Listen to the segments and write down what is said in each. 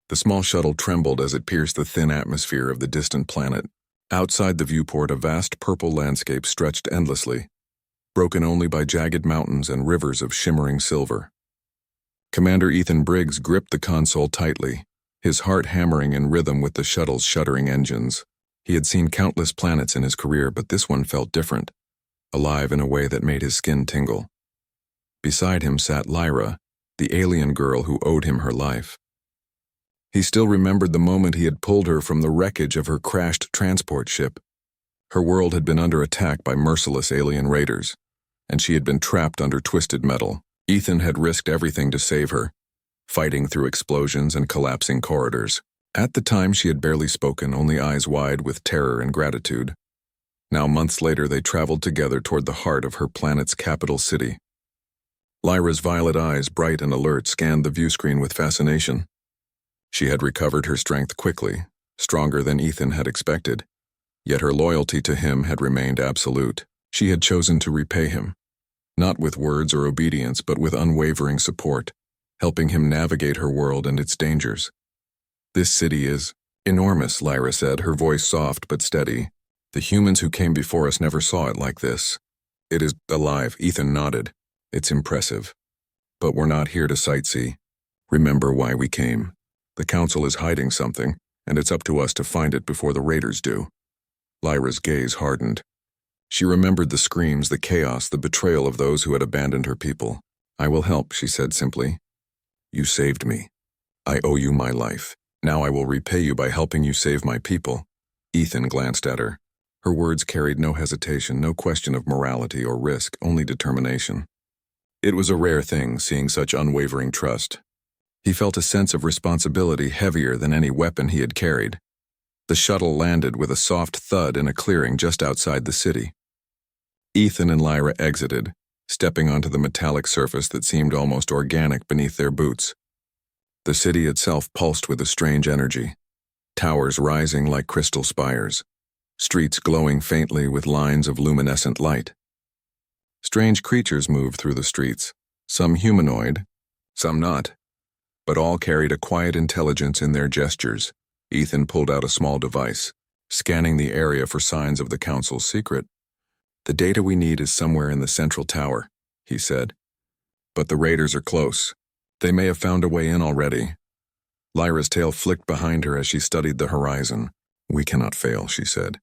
The small shuttle trembled as it pierced the thin atmosphere of the distant planet. Outside the viewport, a vast purple landscape stretched endlessly, broken only by jagged mountains and rivers of shimmering silver. Commander Ethan Briggs gripped the console tightly, his heart hammering in rhythm with the shuttle's shuddering engines. He had seen countless planets in his career, but this one felt different, alive in a way that made his skin tingle. Beside him sat Lyra, the alien girl who owed him her life. He still remembered the moment he had pulled her from the wreckage of her crashed transport ship. Her world had been under attack by merciless alien raiders, and she had been trapped under twisted metal. Ethan had risked everything to save her, fighting through explosions and collapsing corridors. At the time, she had barely spoken, only eyes wide with terror and gratitude. Now, months later, they traveled together toward the heart of her planet's capital city. Lyra's violet eyes, bright and alert, scanned the viewscreen with fascination. She had recovered her strength quickly, stronger than Ethan had expected, yet her loyalty to him had remained absolute. She had chosen to repay him, not with words or obedience, but with unwavering support, helping him navigate her world and its dangers. "This city is enormous," Lyra said, her voice soft but steady. "The humans who came before us never saw it like this." "It is alive," Ethan nodded. "It's impressive. But we're not here to sightsee. Remember why we came. The Council is hiding something, and it's up to us to find it before the raiders do." Lyra's gaze hardened. She remembered the screams, the chaos, the betrayal of those who had abandoned her people. "I will help," she said simply. "You saved me. I owe you my life. Now I will repay you by helping you save my people." Ethan glanced at her. Her words carried no hesitation, no question of morality or risk, only determination. It was a rare thing, seeing such unwavering trust. He felt a sense of responsibility heavier than any weapon he had carried. The shuttle landed with a soft thud in a clearing just outside the city. Ethan and Lyra exited, stepping onto the metallic surface that seemed almost organic beneath their boots. The city itself pulsed with a strange energy, towers rising like crystal spires, streets glowing faintly with lines of luminescent light. Strange creatures moved through the streets, some humanoid, some not, but all carried a quiet intelligence in their gestures. Ethan pulled out a small device, scanning the area for signs of the Council's secret. "The data we need is somewhere in the central tower," he said. "But the raiders are close. They may have found a way in already." Lyra's tail flicked behind her as she studied the horizon. "We cannot fail," she said.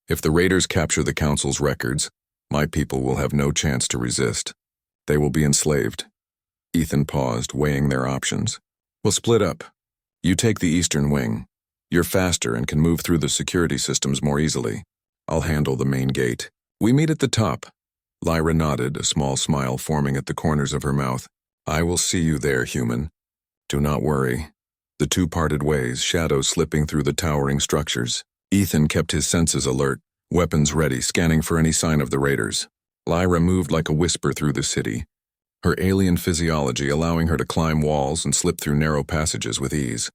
"If the raiders capture the Council's records, my people will have no chance to resist. They will be enslaved." Ethan paused, weighing their options. "We'll split up. You take the eastern wing. You're faster and can move through the security systems more easily. I'll handle the main gate. We meet at the top." Lyra nodded, a small smile forming at the corners of her mouth. "I will see you there, human. Do not worry." The two parted ways, shadows slipping through the towering structures. Ethan kept his senses alert, weapons ready, scanning for any sign of the raiders. Lyra moved like a whisper through the city, her alien physiology allowing her to climb walls and slip through narrow passages with ease.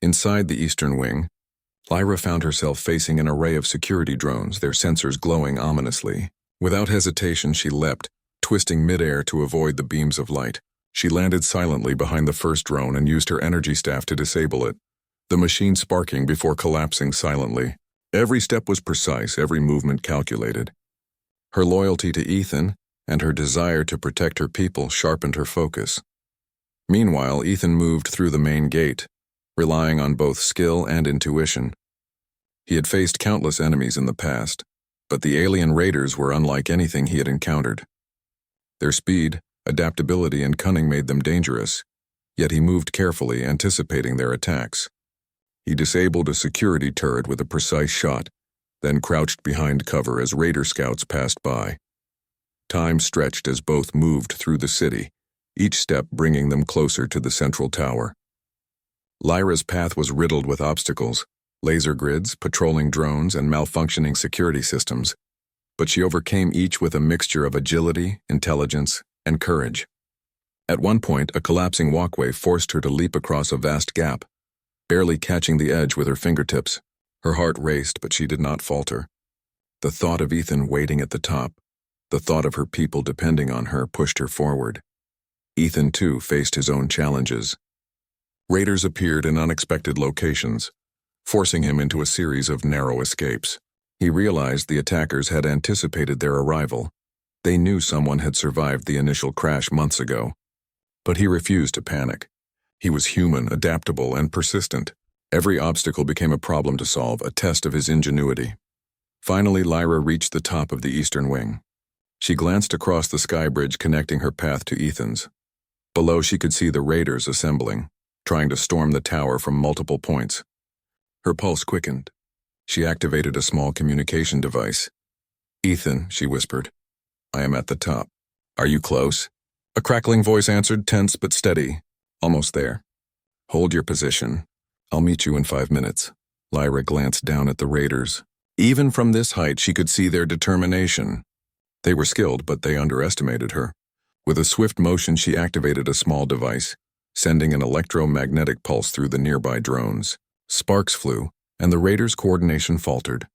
Inside the eastern wing, Lyra found herself facing an array of security drones, their sensors glowing ominously. Without hesitation, she leapt, twisting midair to avoid the beams of light. She landed silently behind the first drone and used her energy staff to disable it, the machine sparking before collapsing silently. Every step was precise, every movement calculated. Her loyalty to Ethan and her desire to protect her people sharpened her focus. Meanwhile, Ethan moved through the main gate, relying on both skill and intuition. He had faced countless enemies in the past, but the alien raiders were unlike anything he had encountered. Their speed, adaptability, and cunning made them dangerous, yet he moved carefully, anticipating their attacks. He disabled a security turret with a precise shot, then crouched behind cover as raider scouts passed by. Time stretched as both moved through the city, each step bringing them closer to the central tower. Lyra's path was riddled with obstacles, laser grids, patrolling drones, and malfunctioning security systems, but she overcame each with a mixture of agility, intelligence, and courage. At one point, a collapsing walkway forced her to leap across a vast gap, barely catching the edge with her fingertips. Her heart raced, but she did not falter. The thought of Ethan waiting at the top, the thought of her people depending on her, pushed her forward. Ethan, too, faced his own challenges. Raiders appeared in unexpected locations, forcing him into a series of narrow escapes. He realized the attackers had anticipated their arrival. They knew someone had survived the initial crash months ago. But he refused to panic. He was human, adaptable, and persistent. Every obstacle became a problem to solve, a test of his ingenuity. Finally, Lyra reached the top of the eastern wing. She glanced across the sky bridge connecting her path to Ethan's. Below, she could see the raiders assembling, trying to storm the tower from multiple points. Her pulse quickened. She activated a small communication device. "Ethan," she whispered, "I am at the top. Are you close?" A crackling voice answered, tense but steady. "Almost there. Hold your position. I'll meet you in 5 minutes." Lyra glanced down at the raiders. Even from this height, she could see their determination. They were skilled, but they underestimated her. With a swift motion, she activated a small device, sending an electromagnetic pulse through the nearby drones. Sparks flew, and the raiders' coordination faltered.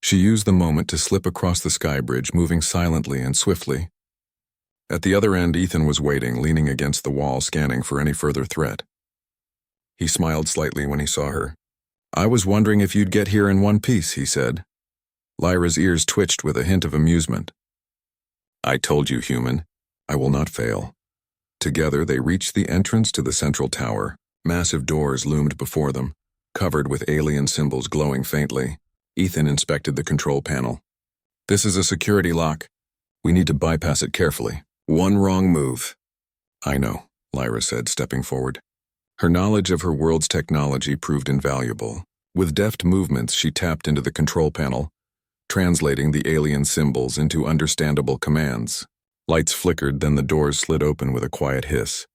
She used the moment to slip across the sky bridge, moving silently and swiftly. At the other end, Ethan was waiting, leaning against the wall, scanning for any further threat. He smiled slightly when he saw her. "I was wondering if you'd get here in one piece," he said. Lyra's ears twitched with a hint of amusement. "I told you, human. I will not fail." Together, they reached the entrance to the central tower. Massive doors loomed before them, covered with alien symbols glowing faintly. Ethan inspected the control panel. "This is a security lock. We need to bypass it carefully. One wrong move." "I know," Lyra said, stepping forward. Her knowledge of her world's technology proved invaluable. With deft movements, she tapped into the control panel, translating the alien symbols into understandable commands. Lights flickered, then the doors slid open with a quiet hiss.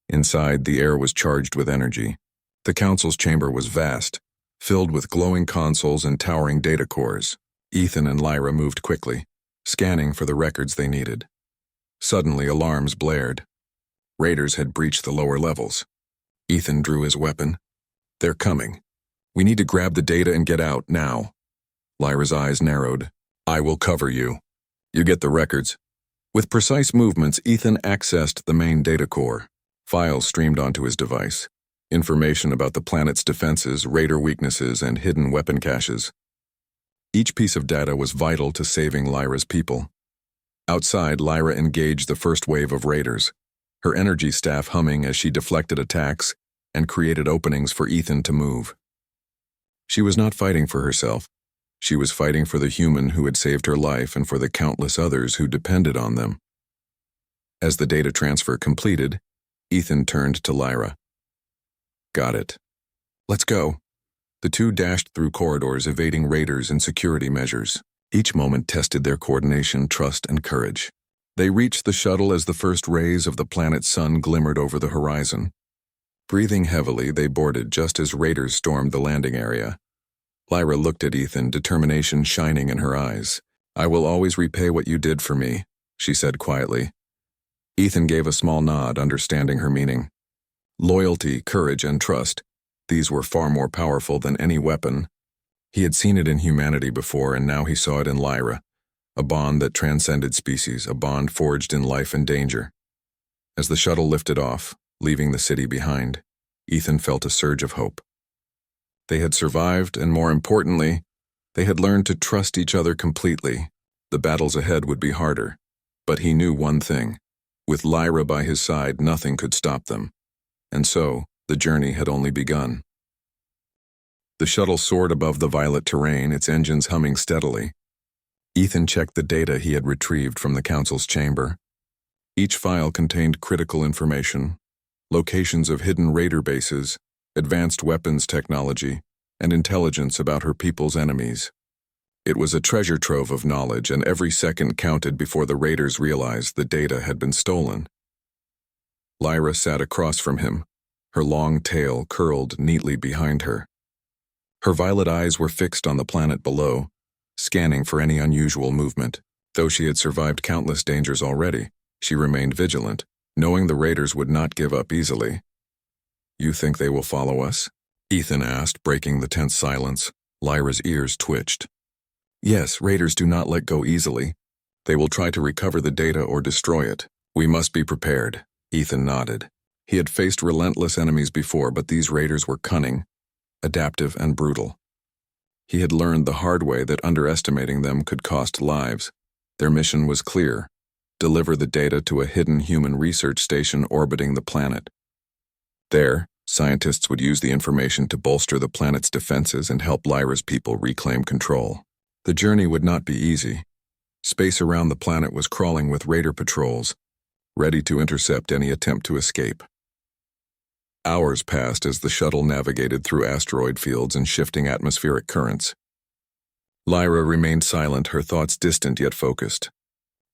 Inside, the air was charged with energy. The council's chamber was vast, filled with glowing consoles and towering data cores. Ethan and Lyra moved quickly, scanning for the records they needed. Suddenly, alarms blared. Raiders had breached the lower levels. Ethan drew his weapon. "They're coming. We need to grab the data and get out, now." Lyra's eyes narrowed. "I will cover you. You get the records." With precise movements, Ethan accessed the main data core. Files streamed onto his device. Information about the planet's defenses, raider weaknesses, and hidden weapon caches. Each piece of data was vital to saving Lyra's people. Outside, Lyra engaged the first wave of raiders, her energy staff humming as she deflected attacks and created openings for Ethan to move. She was not fighting for herself. She was fighting for the human who had saved her life and for the countless others who depended on them. As the data transfer completed, Ethan turned to Lyra. "Got it. Let's go." The two dashed through corridors, evading raiders and security measures. Each moment tested their coordination, trust, and courage. They reached the shuttle as the first rays of the planet's sun glimmered over the horizon. Breathing heavily, they boarded just as raiders stormed the landing area. Lyra looked at Ethan, determination shining in her eyes. "I will always repay what you did for me," she said quietly. Ethan gave a small nod, understanding her meaning. Loyalty, courage, and trust, these were far more powerful than any weapon. He had seen it in humanity before, and now he saw it in Lyra, a bond that transcended species, a bond forged in life and danger. As the shuttle lifted off, leaving the city behind, Ethan felt a surge of hope. They had survived, and more importantly, they had learned to trust each other completely. The battles ahead would be harder, but he knew one thing. With Lyra by his side, nothing could stop them. And so, the journey had only begun. The shuttle soared above the violet terrain, its engines humming steadily. Ethan checked the data he had retrieved from the council's chamber. Each file contained critical information, locations of hidden raider bases, advanced weapons technology, and intelligence about her people's enemies. It was a treasure trove of knowledge, and every second counted before the raiders realized the data had been stolen. Lyra sat across from him, her long tail curled neatly behind her. Her violet eyes were fixed on the planet below, scanning for any unusual movement. Though she had survived countless dangers already, she remained vigilant, knowing the raiders would not give up easily. "You think they will follow us?" Ethan asked, breaking the tense silence. Lyra's ears twitched. "Yes, raiders do not let go easily. They will try to recover the data or destroy it. We must be prepared." Ethan nodded. He had faced relentless enemies before, but these raiders were cunning, adaptive, and brutal. He had learned the hard way that underestimating them could cost lives. Their mission was clear: deliver the data to a hidden human research station orbiting the planet. There, scientists would use the information to bolster the planet's defenses and help Lyra's people reclaim control. The journey would not be easy. Space around the planet was crawling with raider patrols, ready to intercept any attempt to escape. Hours passed as the shuttle navigated through asteroid fields and shifting atmospheric currents. Lyra remained silent, her thoughts distant yet focused.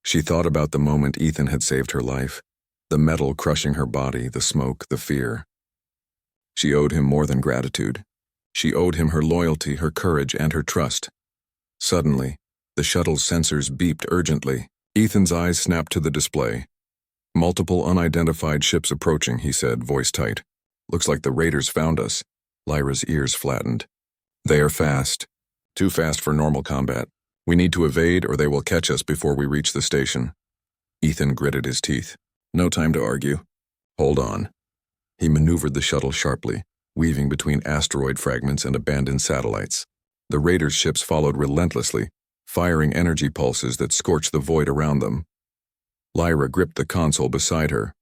She thought about the moment Ethan had saved her life, the metal crushing her body, the smoke, the fear. She owed him more than gratitude. She owed him her loyalty, her courage, and her trust. Suddenly, the shuttle's sensors beeped urgently. Ethan's eyes snapped to the display. "Multiple unidentified ships approaching," he said, voice tight. "Looks like the raiders found us." Lyra's ears flattened. "They are fast. Too fast for normal combat. We need to evade or they will catch us before we reach the station." Ethan gritted his teeth. No time to argue. "Hold on." He maneuvered the shuttle sharply, weaving between asteroid fragments and abandoned satellites. The raiders' ships followed relentlessly, firing energy pulses that scorched the void around them. Lyra gripped the console beside her.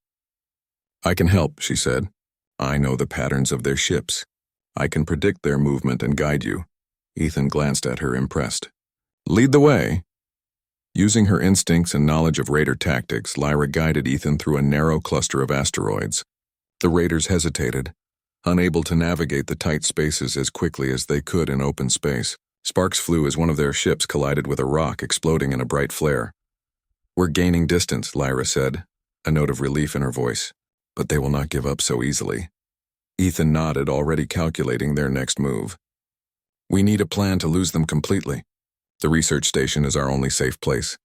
"I can help," she said. "I know the patterns of their ships. I can predict their movement and guide you." Ethan glanced at her, impressed. "Lead the way." Using her instincts and knowledge of raider tactics, Lyra guided Ethan through a narrow cluster of asteroids. The raiders hesitated, unable to navigate the tight spaces as quickly as they could in open space. Sparks flew as one of their ships collided with a rock, exploding in a bright flare. "We're gaining distance," Lyra said, a note of relief in her voice. "But they will not give up so easily." Ethan nodded, already calculating their next move. "We need a plan to lose them completely. The research station is our only safe place."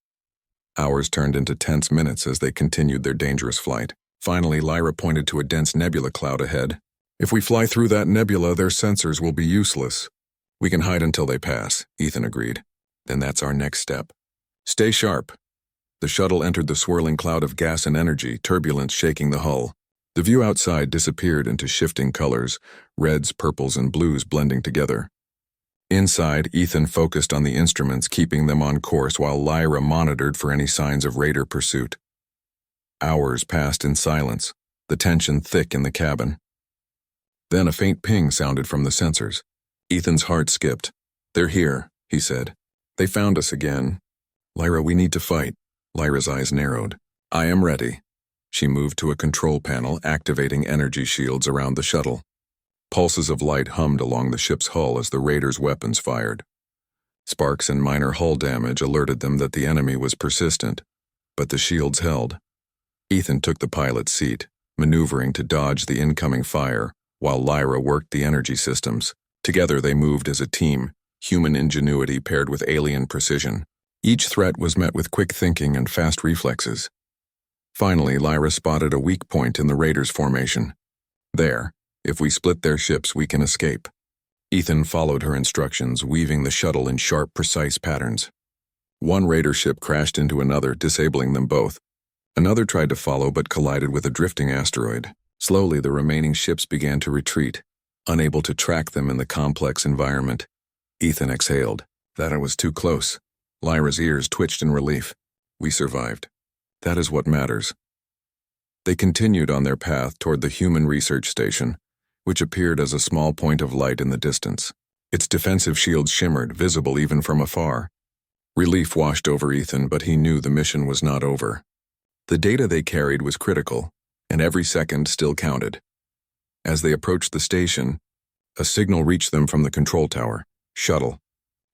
Hours turned into tense minutes as they continued their dangerous flight. Finally, Lyra pointed to a dense nebula cloud ahead. "If we fly through that nebula, their sensors will be useless." "We can hide until they pass," Ethan agreed. "Then that's our next step. Stay sharp." The shuttle entered the swirling cloud of gas and energy, turbulence shaking the hull. The view outside disappeared into shifting colors, reds, purples, and blues blending together. Inside, Ethan focused on the instruments, keeping them on course while Lyra monitored for any signs of raider pursuit. Hours passed in silence, the tension thick in the cabin. Then a faint ping sounded from the sensors. Ethan's heart skipped. "They're here," he said. "They found us again. Lyra, we need to fight." Lyra's eyes narrowed. "I am ready." She moved to a control panel, activating energy shields around the shuttle. Pulses of light hummed along the ship's hull as the raiders' weapons fired. Sparks and minor hull damage alerted them that the enemy was persistent, but the shields held. Ethan took the pilot's seat, maneuvering to dodge the incoming fire, while Lyra worked the energy systems. Together they moved as a team, human ingenuity paired with alien precision. Each threat was met with quick thinking and fast reflexes. Finally, Lyra spotted a weak point in the raiders' formation. "There. If we split their ships, we can escape." Ethan followed her instructions, weaving the shuttle in sharp, precise patterns. One raider ship crashed into another, disabling them both. Another tried to follow but collided with a drifting asteroid. Slowly, the remaining ships began to retreat, unable to track them in the complex environment. Ethan exhaled. That was too close. Lyra's ears twitched in relief. "We survived. That is what matters." They continued on their path toward the human research station, which appeared as a small point of light in the distance. Its defensive shields shimmered, visible even from afar. Relief washed over Ethan, but he knew the mission was not over. The data they carried was critical, and every second still counted. As they approached the station, a signal reached them from the control tower. "Shuttle,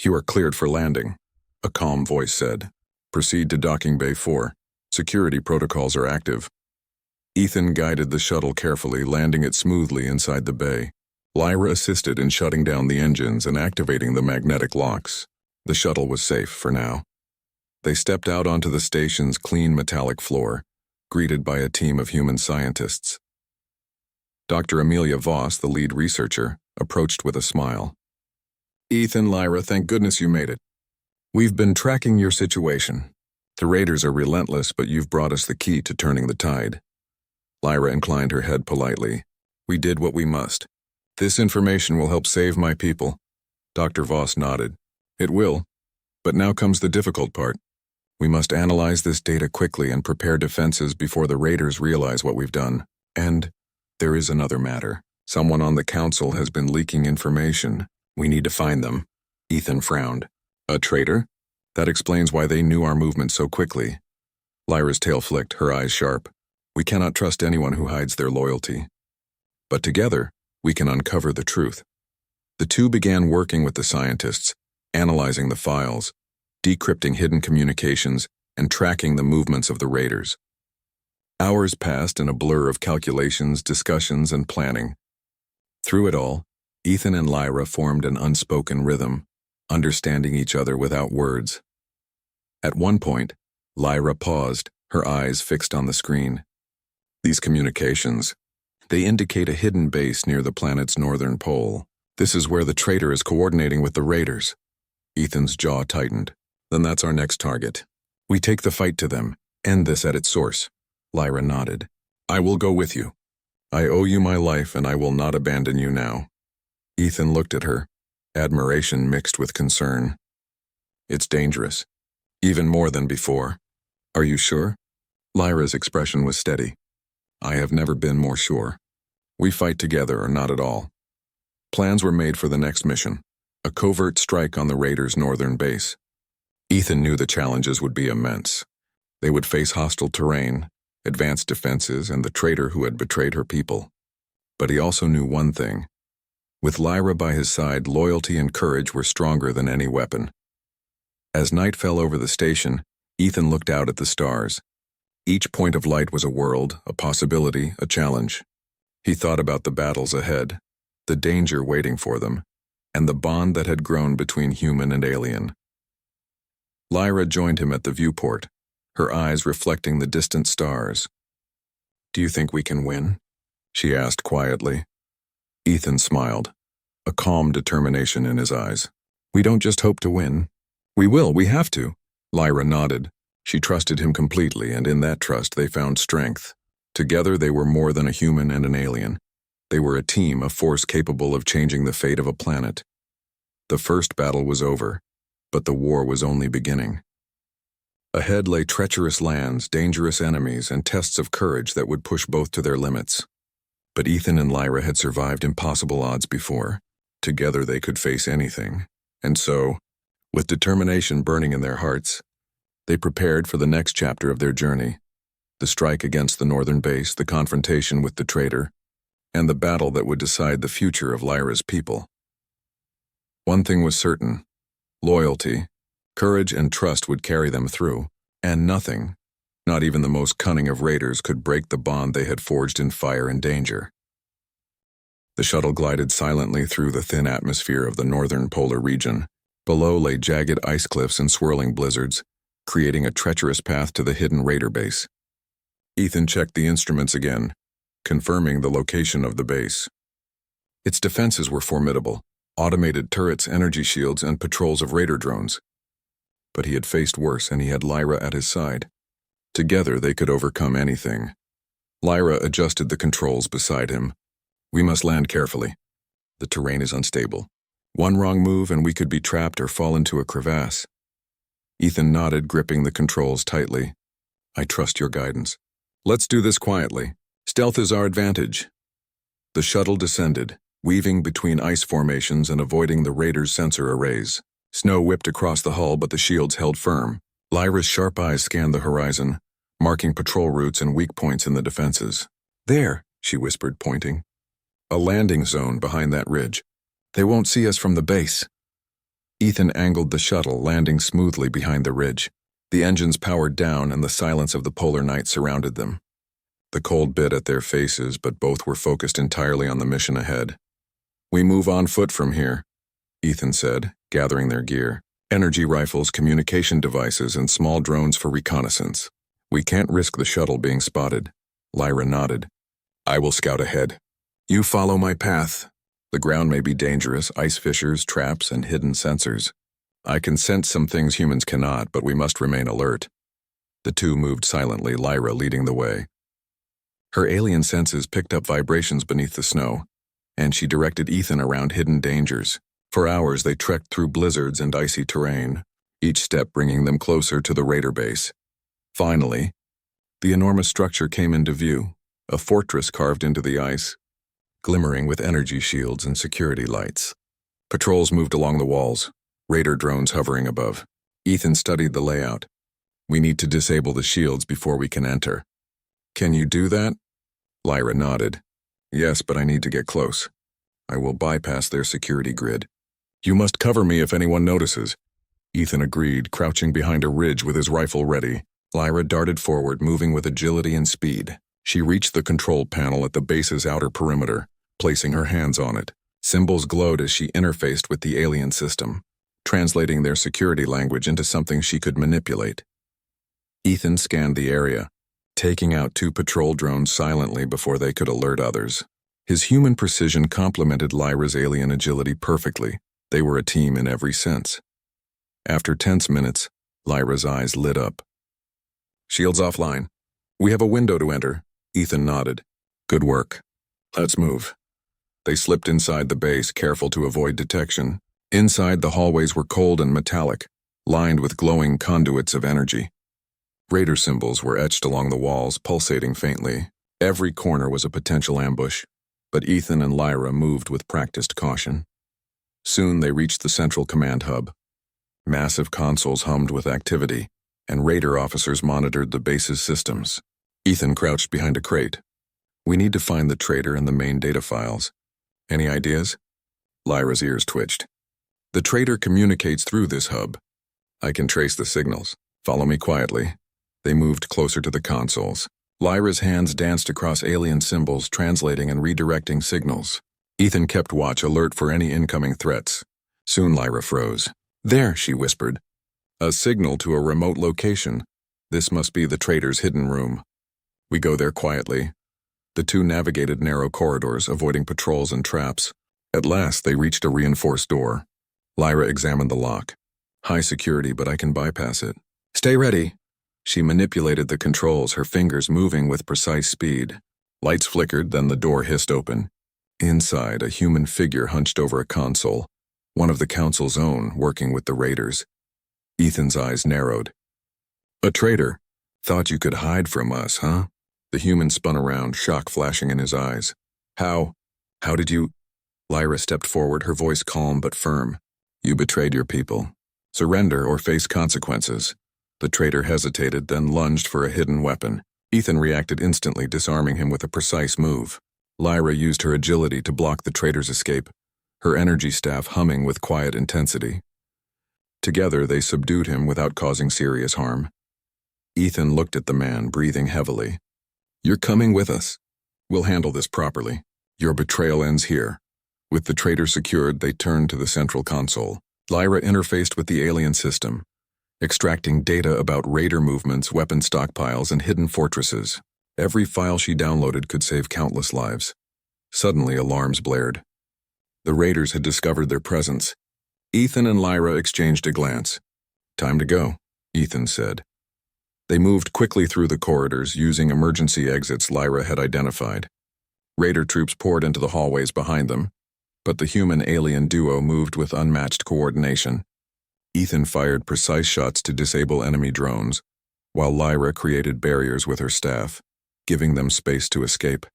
you are cleared for landing," a calm voice said. "Proceed to docking bay 4. Security protocols are active." Ethan guided the shuttle carefully, landing it smoothly inside the bay. Lyra assisted in shutting down the engines and activating the magnetic locks. The shuttle was safe for now. They stepped out onto the station's clean metallic floor, greeted by a team of human scientists. Dr. Amelia Voss, the lead researcher, approached with a smile. "Ethan, Lyra, thank goodness you made it. We've been tracking your situation. The raiders are relentless, but you've brought us the key to turning the tide." Lyra inclined her head politely. We did what we must. This information will help save my people. Dr. Voss nodded. It will. But now comes the difficult part. We must analyze this data quickly and prepare defenses before the raiders realize what we've done. And there is another matter. Someone on the council has been leaking information. We need to find them. Ethan frowned. A traitor? That explains why they knew our movement so quickly. Lyra's tail flicked, her eyes sharp. We cannot trust anyone who hides their loyalty. But together, we can uncover the truth. The two began working with the scientists, analyzing the files, decrypting hidden communications, and tracking the movements of the raiders. Hours passed in a blur of calculations, discussions, and planning. Through it all, Ethan and Lyra formed an unspoken rhythm, understanding each other without words. At one point, Lyra paused, her eyes fixed on the screen. These communications, they indicate a hidden base near the planet's northern pole. This is where the traitor is coordinating with the raiders. Ethan's jaw tightened. Then that's our next target. We take the fight to them, end this at its source. Lyra nodded. I will go with you. I owe you my life and I will not abandon you now. Ethan looked at her, admiration mixed with concern. It's dangerous, even more than before. Are you sure? Lyra's expression was steady. I have never been more sure. We fight together or not at all. Plans were made for the next mission, a covert strike on the raiders' northern base. Ethan knew the challenges would be immense. They would face hostile terrain, advanced defenses, and the traitor who had betrayed her people. But he also knew one thing. With Lyra by his side, loyalty and courage were stronger than any weapon. As night fell over the station, Ethan looked out at the stars. Each point of light was a world, a possibility, a challenge. He thought about the battles ahead, the danger waiting for them, and the bond that had grown between human and alien. Lyra joined him at the viewport, her eyes reflecting the distant stars. Do you think we can win? She asked quietly. Ethan smiled, a calm determination in his eyes. We don't just hope to win. We will, we have to. Lyra nodded. She trusted him completely, and in that trust they found strength. Together they were more than a human and an alien. They were a team, a force capable of changing the fate of a planet. The first battle was over, but the war was only beginning. Ahead lay treacherous lands, dangerous enemies, and tests of courage that would push both to their limits. But Ethan and Lyra had survived impossible odds before. Together they could face anything. And so, with determination burning in their hearts, they prepared for the next chapter of their journey. The strike against the northern base, the confrontation with the traitor, and the battle that would decide the future of Lyra's people. One thing was certain. Loyalty, courage, and trust would carry them through, and nothing, not even the most cunning of raiders, could break the bond they had forged in fire and danger. The shuttle glided silently through the thin atmosphere of the northern polar region. Below lay jagged ice cliffs and swirling blizzards, creating a treacherous path to the hidden raider base. Ethan checked the instruments again, confirming the location of the base. Its defenses were formidable, automated turrets, energy shields, and patrols of raider drones. But he had faced worse, and he had Lyra at his side. Together they could overcome anything. Lyra adjusted the controls beside him. We must land carefully. The terrain is unstable. One wrong move and we could be trapped or fall into a crevasse. Ethan nodded, gripping the controls tightly. I trust your guidance. Let's do this quietly. Stealth is our advantage. The shuttle descended, weaving between ice formations and avoiding the raiders' sensor arrays. Snow whipped across the hull, but the shields held firm. Lyra's sharp eyes scanned the horizon, marking patrol routes and weak points in the defenses. There, she whispered, pointing. A landing zone behind that ridge. They won't see us from the base. Ethan angled the shuttle, landing smoothly behind the ridge. The engines powered down and the silence of the polar night surrounded them. The cold bit at their faces, but both were focused entirely on the mission ahead. We move on foot from here, Ethan said, gathering their gear. Energy rifles, communication devices, and small drones for reconnaissance. We can't risk the shuttle being spotted. Lyra nodded. I will scout ahead. You follow my path. The ground may be dangerous, ice fissures, traps, and hidden sensors. I can sense some things humans cannot, but we must remain alert. The two moved silently, Lyra leading the way. Her alien senses picked up vibrations beneath the snow, and she directed Ethan around hidden dangers. For hours they trekked through blizzards and icy terrain, each step bringing them closer to the raider base. Finally, the enormous structure came into view, a fortress carved into the ice, glimmering with energy shields and security lights. Patrols moved along the walls, raider drones hovering above. Ethan studied the layout. We need to disable the shields before we can enter. Can you do that? Lyra nodded. Yes, but I need to get close. I will bypass their security grid. You must cover me if anyone notices. Ethan agreed, crouching behind a ridge with his rifle ready. Lyra darted forward, moving with agility and speed. She reached the control panel at the base's outer perimeter, placing her hands on it. Symbols glowed as she interfaced with the alien system, translating their security language into something she could manipulate. Ethan scanned the area, taking out 2 patrol drones silently before they could alert others. His human precision complemented Lyra's alien agility perfectly. They were a team in every sense. After tense minutes, Lyra's eyes lit up. Shields offline. We have a window to enter. Ethan nodded. Good work. Let's move. They slipped inside the base, careful to avoid detection. Inside, the hallways were cold and metallic, lined with glowing conduits of energy. Raider symbols were etched along the walls, pulsating faintly. Every corner was a potential ambush, but Ethan and Lyra moved with practiced caution. Soon they reached the central command hub. Massive consoles hummed with activity, and Raider officers monitored the base's systems. Ethan crouched behind a crate. We need to find the traitor and the main data files. Any ideas? Lyra's ears twitched. The traitor communicates through this hub. I can trace the signals. Follow me quietly. They moved closer to the consoles. Lyra's hands danced across alien symbols, translating and redirecting signals. Ethan kept watch, alert for any incoming threats. Soon Lyra froze. There, she whispered. A signal to a remote location. This must be the traitor's hidden room. We go there quietly. The 2 navigated narrow corridors, avoiding patrols and traps. At last, they reached a reinforced door. Lyra examined the lock. High security, but I can bypass it. Stay ready. She manipulated the controls, her fingers moving with precise speed. Lights flickered, then the door hissed open. Inside, a human figure hunched over a console, one of the council's own, working with the raiders. Ethan's eyes narrowed. A traitor? Thought you could hide from us, huh? The human spun around, shock flashing in his eyes. How did you? Lyra stepped forward, her voice calm but firm. You betrayed your people. Surrender or face consequences. The traitor hesitated, then lunged for a hidden weapon. Ethan reacted instantly, disarming him with a precise move. Lyra used her agility to block the traitor's escape, her energy staff humming with quiet intensity. Together, they subdued him without causing serious harm. Ethan looked at the man, breathing heavily. You're coming with us. We'll handle this properly. Your betrayal ends here. With the traitor secured, they turned to the central console. Lyra interfaced with the alien system, extracting data about raider movements, weapon stockpiles, and hidden fortresses. Every file she downloaded could save countless lives. Suddenly, alarms blared. The raiders had discovered their presence. Ethan and Lyra exchanged a glance. Time to go, Ethan said. They moved quickly through the corridors, using emergency exits Lyra had identified. Raider troops poured into the hallways behind them, but the human-alien duo moved with unmatched coordination. Ethan fired precise shots to disable enemy drones, while Lyra created barriers with her staff, giving them space to escape.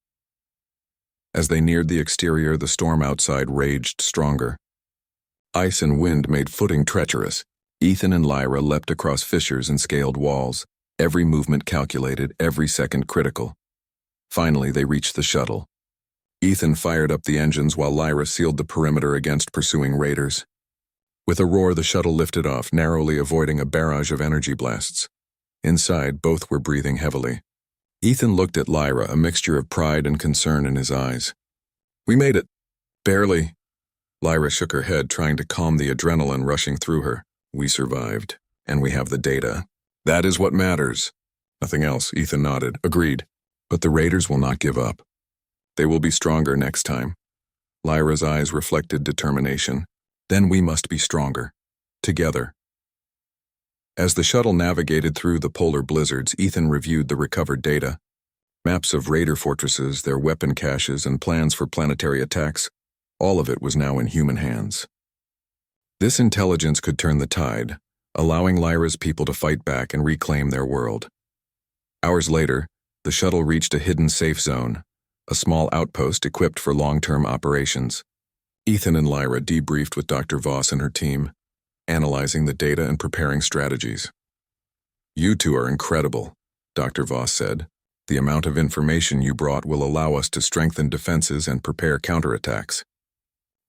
As they neared the exterior, the storm outside raged stronger. Ice and wind made footing treacherous. Ethan and Lyra leapt across fissures and scaled walls, every movement calculated, every second critical. Finally, they reached the shuttle. Ethan fired up the engines while Lyra sealed the perimeter against pursuing raiders. With a roar, the shuttle lifted off, narrowly avoiding a barrage of energy blasts. Inside, both were breathing heavily. Ethan looked at Lyra, a mixture of pride and concern in his eyes. We made it. Barely. Lyra shook her head, trying to calm the adrenaline rushing through her. We survived, and we have the data. That is what matters. Nothing else, Ethan nodded. Agreed. But the raiders will not give up. They will be stronger next time. Lyra's eyes reflected determination. Then we must be stronger. Together. As the shuttle navigated through the polar blizzards, Ethan reviewed the recovered data. Maps of raider fortresses, their weapon caches, and plans for planetary attacks, all of it was now in human hands. This intelligence could turn the tide, allowing Lyra's people to fight back and reclaim their world. Hours later, the shuttle reached a hidden safe zone, a small outpost equipped for long-term operations. Ethan and Lyra debriefed with Dr. Voss and her team, analyzing the data and preparing strategies. "You two are incredible," Dr. Voss said. "The amount of information you brought will allow us to strengthen defenses and prepare counterattacks.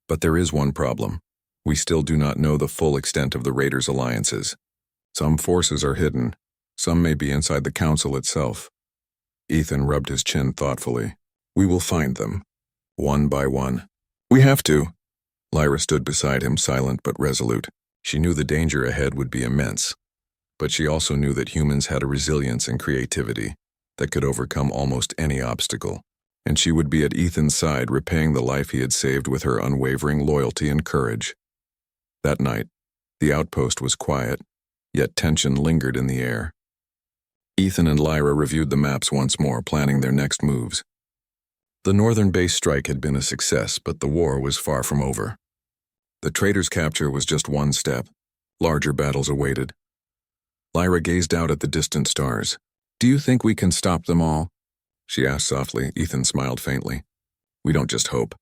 But there is one problem. We still do not know the full extent of the Raiders' alliances. Some forces are hidden. Some may be inside the Council itself." Ethan rubbed his chin thoughtfully. "We will find them, one by one." "We have to." Lyra stood beside him, silent but resolute. She knew the danger ahead would be immense, but she also knew that humans had a resilience and creativity that could overcome almost any obstacle, and she would be at Ethan's side, repaying the life he had saved with her unwavering loyalty and courage. That night, the outpost was quiet, yet tension lingered in the air. Ethan and Lyra reviewed the maps once more, planning their next moves. The northern base strike had been a success, but the war was far from over. The traitors' capture was just one step. Larger battles awaited. Lyra gazed out at the distant stars. "Do you think we can stop them all?" she asked softly. Ethan smiled faintly. "We don't just hope.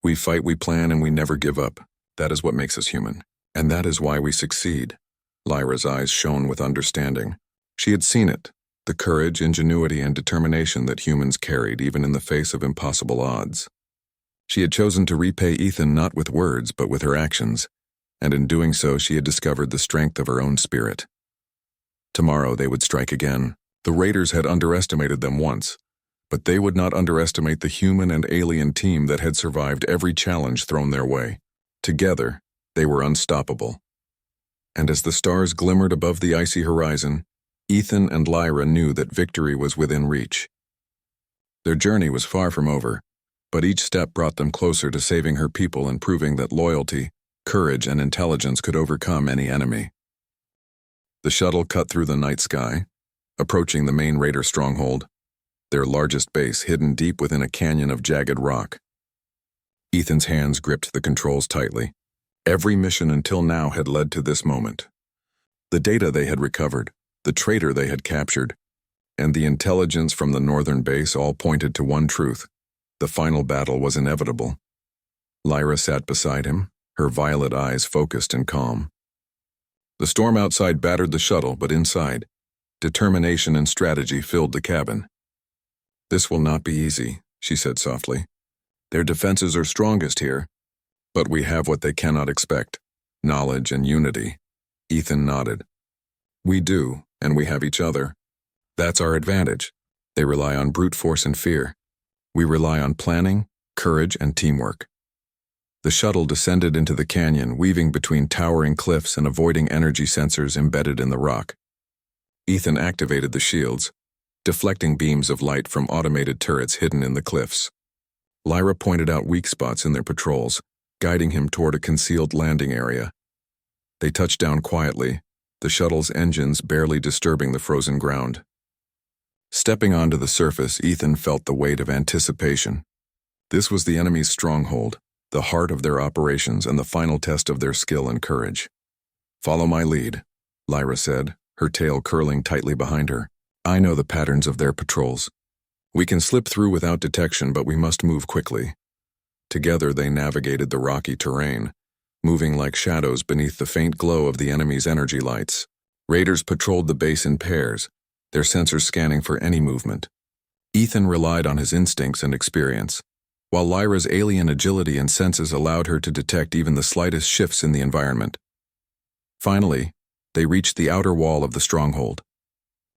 We fight, we plan, and we never give up. That is what makes us human. And that is why we succeed." Lyra's eyes shone with understanding. She had seen it, the courage, ingenuity, and determination that humans carried even in the face of impossible odds. She had chosen to repay Ethan not with words but with her actions, and in doing so she had discovered the strength of her own spirit. Tomorrow they would strike again. The Raiders had underestimated them once, but they would not underestimate the human and alien team that had survived every challenge thrown their way. Together, they were unstoppable. And as the stars glimmered above the icy horizon, Ethan and Lyra knew that victory was within reach. Their journey was far from over, but each step brought them closer to saving her people and proving that loyalty, courage, and intelligence could overcome any enemy. The shuttle cut through the night sky, approaching the main Raider stronghold, their largest base hidden deep within a canyon of jagged rock. Ethan's hands gripped the controls tightly. Every mission until now had led to this moment. The data they had recovered, the traitor they had captured, and the intelligence from the northern base all pointed to one truth: the final battle was inevitable. Lyra sat beside him, her violet eyes focused and calm. The storm outside battered the shuttle, but inside, determination and strategy filled the cabin. "This will not be easy," she said softly. "Their defenses are strongest here, but we have what they cannot expect: knowledge and unity." Ethan nodded. "We do, and we have each other. That's our advantage. They rely on brute force and fear. We rely on planning, courage, and teamwork." The shuttle descended into the canyon, weaving between towering cliffs and avoiding energy sensors embedded in the rock. Ethan activated the shields, deflecting beams of light from automated turrets hidden in the cliffs. Lyra pointed out weak spots in their patrols, guiding him toward a concealed landing area. They touched down quietly, the shuttle's engines barely disturbing the frozen ground. Stepping onto the surface, Ethan felt the weight of anticipation. This was the enemy's stronghold, the heart of their operations and the final test of their skill and courage. "Follow my lead," Lyra said, her tail curling tightly behind her. "I know the patterns of their patrols. We can slip through without detection, but we must move quickly." Together they navigated the rocky terrain, moving like shadows beneath the faint glow of the enemy's energy lights. Raiders patrolled the base in pairs, their sensors scanning for any movement. Ethan relied on his instincts and experience, while Lyra's alien agility and senses allowed her to detect even the slightest shifts in the environment. Finally, they reached the outer wall of the stronghold.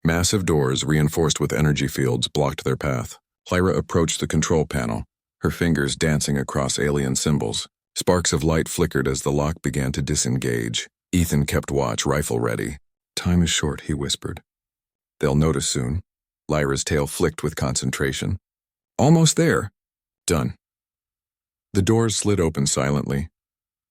Massive doors, reinforced with energy fields, blocked their path. Lyra approached the control panel, her fingers dancing across alien symbols. Sparks of light flickered as the lock began to disengage. Ethan kept watch, rifle ready. "Time is short," he whispered. "They'll notice soon." Lyra's tail flicked with concentration. "Almost there." "Done." The doors slid open silently.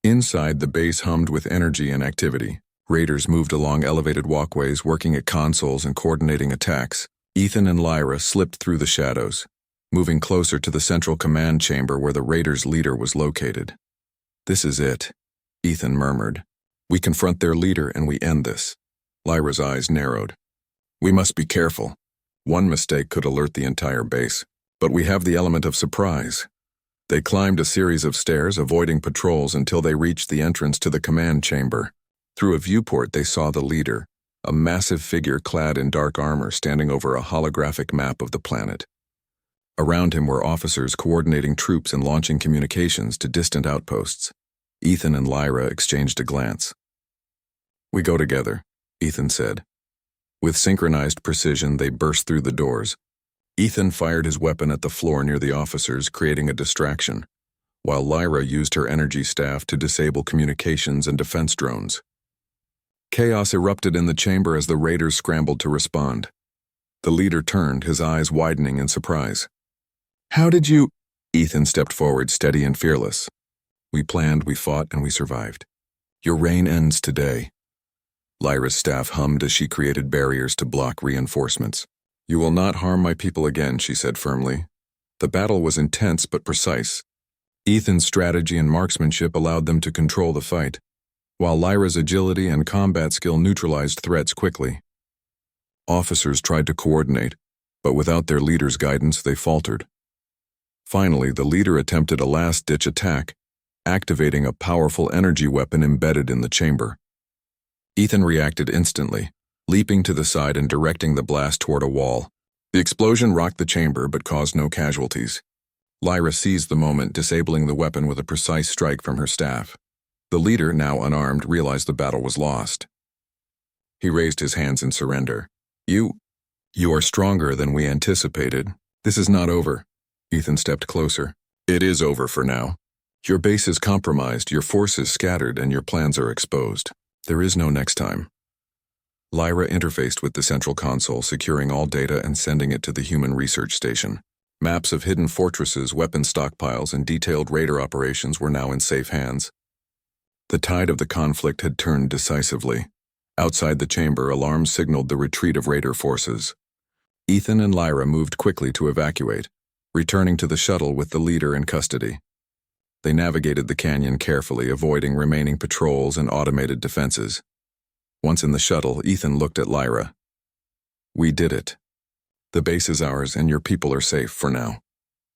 Inside, the base hummed with energy and activity. Raiders moved along elevated walkways, working at consoles and coordinating attacks. Ethan and Lyra slipped through the shadows, moving closer to the central command chamber where the raiders' leader was located. "This is it," Ethan murmured. "We confront their leader and we end this." Lyra's eyes narrowed. "We must be careful. One mistake could alert the entire base, but we have the element of surprise." They climbed a series of stairs, avoiding patrols until they reached the entrance to the command chamber. Through a viewport, they saw the leader, a massive figure clad in dark armor standing over a holographic map of the planet. Around him were officers coordinating troops and launching communications to distant outposts. Ethan and Lyra exchanged a glance. "We go together," Ethan said. With synchronized precision, they burst through the doors. Ethan fired his weapon at the floor near the officers, creating a distraction, while Lyra used her energy staff to disable communications and defense drones. Chaos erupted in the chamber as the raiders scrambled to respond. The leader turned, his eyes widening in surprise. "How did you—" Ethan stepped forward, steady and fearless. "We planned, we fought, and we survived. Your reign ends today." Lyra's staff hummed as she created barriers to block reinforcements. "You will not harm my people again," she said firmly. The battle was intense but precise. Ethan's strategy and marksmanship allowed them to control the fight, while Lyra's agility and combat skill neutralized threats quickly. Officers tried to coordinate, but without their leader's guidance, they faltered. Finally, the leader attempted a last-ditch attack, activating a powerful energy weapon embedded in the chamber. Ethan reacted instantly, leaping to the side and directing the blast toward a wall. The explosion rocked the chamber but caused no casualties. Lyra seized the moment, disabling the weapon with a precise strike from her staff. The leader, now unarmed, realized the battle was lost. He raised his hands in surrender. You are stronger than we anticipated. This is not over." Ethan stepped closer. "It is over for now. Your base is compromised, your forces scattered, and your plans are exposed. There is no next time." Lyra interfaced with the central console, securing all data and sending it to the human research station. Maps of hidden fortresses, weapon stockpiles, and detailed raider operations were now in safe hands. The tide of the conflict had turned decisively. Outside the chamber, alarms signaled the retreat of raider forces. Ethan and Lyra moved quickly to evacuate, returning to the shuttle with the leader in custody. They navigated the canyon carefully, avoiding remaining patrols and automated defenses. Once in the shuttle, Ethan looked at Lyra. "We did it. The base is ours and your people are safe for now."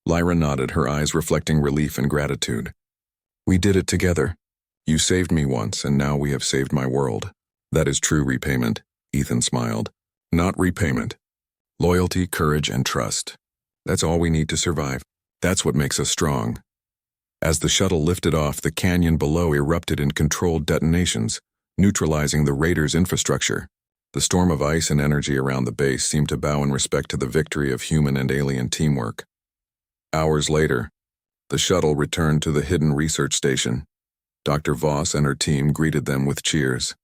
Lyra nodded, her eyes reflecting relief and gratitude. "We did it together. You saved me once, and now we have saved my world." "That is true repayment," Ethan smiled. "Not repayment. Loyalty, courage, and trust. That's all we need to survive. That's what makes us strong." As the shuttle lifted off, the canyon below erupted in controlled detonations, neutralizing the raiders' infrastructure. The storm of ice and energy around the base seemed to bow in respect to the victory of human and alien teamwork. Hours later, the shuttle returned to the hidden research station. Dr. Voss and her team greeted them with cheers.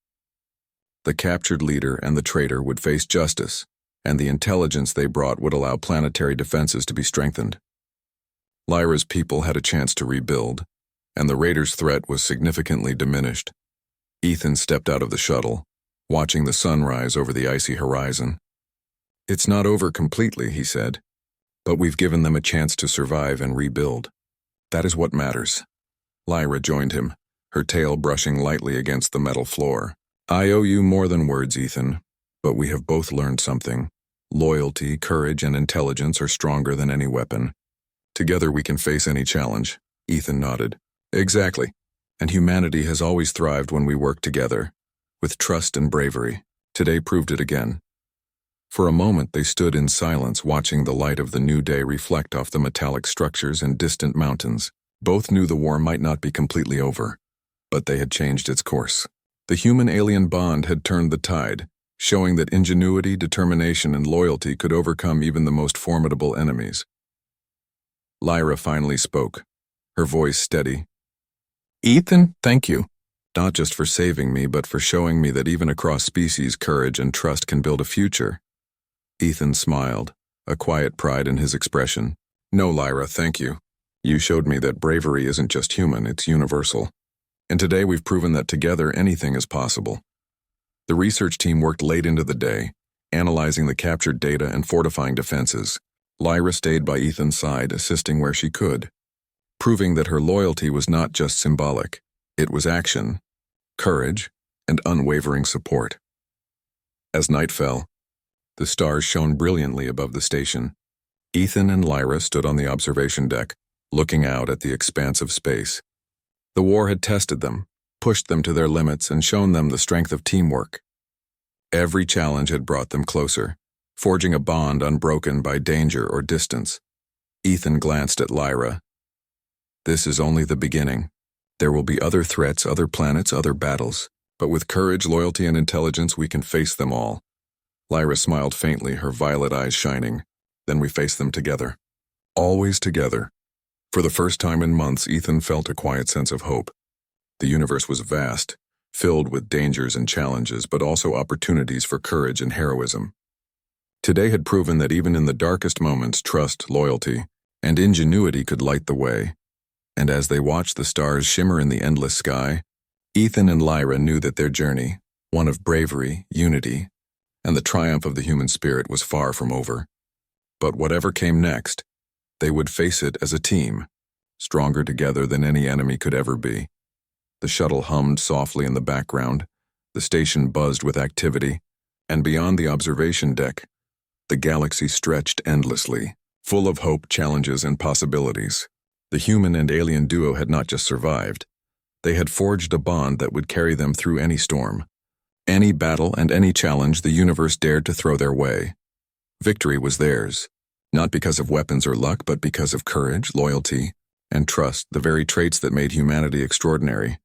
The captured leader and the traitor would face justice, and the intelligence they brought would allow planetary defenses to be strengthened. Lyra's people had a chance to rebuild, and the raiders' threat was significantly diminished. Ethan stepped out of the shuttle, watching the sun rise over the icy horizon. "It's not over completely," he said, "but we've given them a chance to survive and rebuild. That is what matters." Lyra joined him, her tail brushing lightly against the metal floor. "I owe you more than words, Ethan, but we have both learned something. Loyalty, courage, and intelligence are stronger than any weapon. Together we can face any challenge." Ethan nodded. "Exactly. And humanity has always thrived when we work together, with trust and bravery. Today proved it again." For a moment they stood in silence, watching the light of the new day reflect off the metallic structures and distant mountains. Both knew the war might not be completely over, but they had changed its course. The human-alien bond had turned the tide, showing that ingenuity, determination, and loyalty could overcome even the most formidable enemies. Lyra finally spoke, her voice steady. "Ethan, thank you. Not just for saving me, but for showing me that even across species, courage and trust can build a future." Ethan smiled, a quiet pride in his expression. "No, Lyra, thank you. You showed me that bravery isn't just human, it's universal. And today we've proven that together anything is possible." The research team worked late into the day, analyzing the captured data and fortifying defenses. Lyra stayed by Ethan's side, assisting where she could, proving that her loyalty was not just symbolic. It was action, courage, and unwavering support. As night fell, the stars shone brilliantly above the station. Ethan and Lyra stood on the observation deck, looking out at the expanse of space. The war had tested them, pushed them to their limits, and shown them the strength of teamwork. Every challenge had brought them closer, forging a bond unbroken by danger or distance. Ethan glanced at Lyra. This is only the beginning. There will be other threats, other planets, other battles. But with courage, loyalty, and intelligence, we can face them all. Lyra smiled faintly, her violet eyes shining. Then we faced them together. Always together. For the first time in months, Ethan felt a quiet sense of hope. The universe was vast, filled with dangers and challenges, but also opportunities for courage and heroism. Today had proven that even in the darkest moments, trust, loyalty, and ingenuity could light the way. And as they watched the stars shimmer in the endless sky, Ethan and Lyra knew that their journey, one of bravery, unity, and the triumph of the human spirit, was far from over. But whatever came next, they would face it as a team, stronger together than any enemy could ever be. The shuttle hummed softly in the background, the station buzzed with activity, and beyond the observation deck, the galaxy stretched endlessly, full of hope, challenges, and possibilities. The human and alien duo had not just survived. They had forged a bond that would carry them through any storm, any battle, and any challenge the universe dared to throw their way. Victory was theirs, not because of weapons or luck, but because of courage, loyalty, and trust, the very traits that made humanity extraordinary.